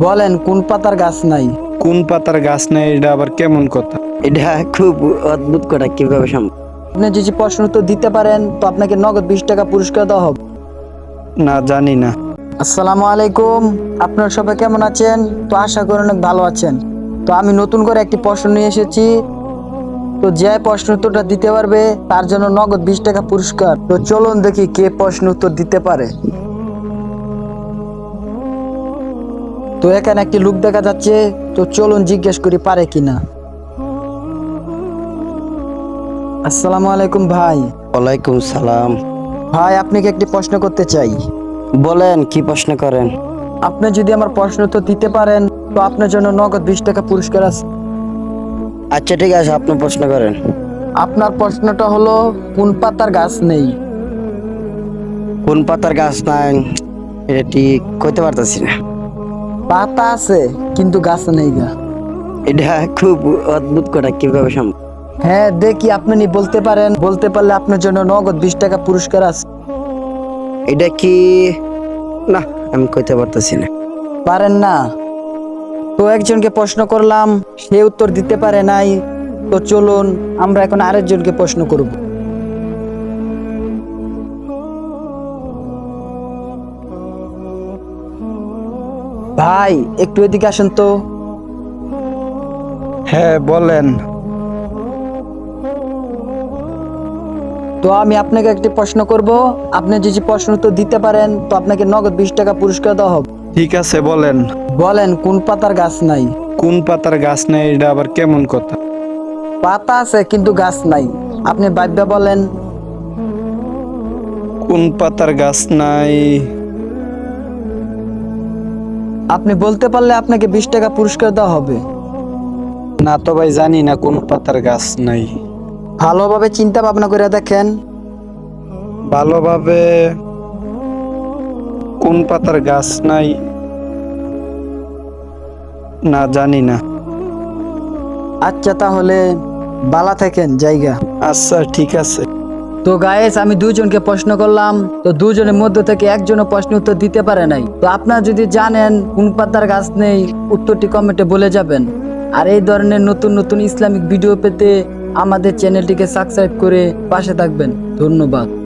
বলেন কোন পাতার গাছ নাই? কোন পাতার গাছ নেই, এটা আবার কেমন কথা? এটা খুব অদ্ভুত কথা, কিভাবে সম্ভব? আপনি যদি প্রশ্ন উত্তর দিতে পারেন তো আপনাকে নগদ 20 টাকা পুরস্কার দেওয়া হবে। না, জানি না। আসসালামু আলাইকুম, আপনারা সবাই কেমন আছেন? তো আশা করি অনেক ভালো আছেন। তো আমি নতুন করে একটি প্রশ্ন নিয়ে এসেছি। তো যে প্রশ্ন উত্তরটা দিতে পারবে তার জন্য নগদ 20 টাকা পুরস্কার। তো চলুন দেখি কে প্রশ্ন উত্তর দিতে পারে। তো এখানে একটি লোক দেখা যাচ্ছে, তো চলুন জিজ্ঞেস করি পারে কিনা। আসসালামু আলাইকুম ভাই। ওয়ালাইকুম সালাম। ভাই আপনাকে একটি প্রশ্ন করতে চাই। বলেন, কি প্রশ্ন করেন? আপনি যদি আমার প্রশ্ন উত্তর দিতে পারেন তো আপনার জন্য নগদ 20 টাকা পুরস্কার আছে। আচ্ছা ঠিক আছে, আপনি প্রশ্ন করেন। আপনার প্রশ্নটা হলো কোন পাতার গাছ নেই? কোন পাতার গাছ নাই, এটা ঠিক কইতে পারতাছি না। পাতা আছে কিন্তু গাছ নেই গা। এটা খুব অদ্ভুত কথা, কিভাবে সম্ভব? হ্যাঁ দেখি আপনি বলতে পারেন, বলতে পারলে আপনার জন্য নগদ 20 টাকা পুরস্কার আছে। এটা কি, না আমি কইতে পারতাছি না। পারেন না? তো একজনকে প্রশ্ন করলাম, সে উত্তর দিতে পারে নাই। তো চলুন আমরা এখন আরেকজনকে প্রশ্ন করব। ভাই একটু এদিকে আসেন তো। হ্যাঁ, বলেন। তো আমি আপনাকে একটি প্রশ্ন করব, আপনি যদি প্রশ্ন উত্তর দিতে পারেন তো আপনাকে নগদ 20 টাকা পুরস্কার দেওয়া হবে। ঠিক আছে, বলেন। বলেন কোন পাতার গাছ নাই? কোন পাতার গাছ নেই, এটা আবার কেমন কথা? পাতা আছে কিন্তু গাছ নাই, আপনি ভাববা বলেন। কোন পাতার গাছ নাই? আপনি বলতে পারলে আপনাকে 20 টাকা পুরস্কার দেওয়া হবে। না তো ভাই, জানি না কোন পাতার গাছ নাই। ভালোভাবে চিন্তা ভাবনা করে দেখেন। ভালোভাবে কোন পাতার গাছ নাই, না জানি না। আচ্ছা তাহলে বালা থাকেন জায়গা। আচ্ছা ঠিক আছে। তো গায়েস আমি দুজনকে প্রশ্ন করলাম, তো দুজনের মধ্যে থেকে একজনও প্রশ্ন উত্তর দিতে পারে নাই। তো আপনারা যদি জানেন কোন পাতার গাছ নেই, উত্তরটি কমেন্টে বলে যাবেন। আর এই ধরনের নতুন নতুন ইসলামিক ভিডিও পেতে আমাদের চ্যানেলটিকে সাবস্ক্রাইব করে পাশে থাকবেন। ধন্যবাদ।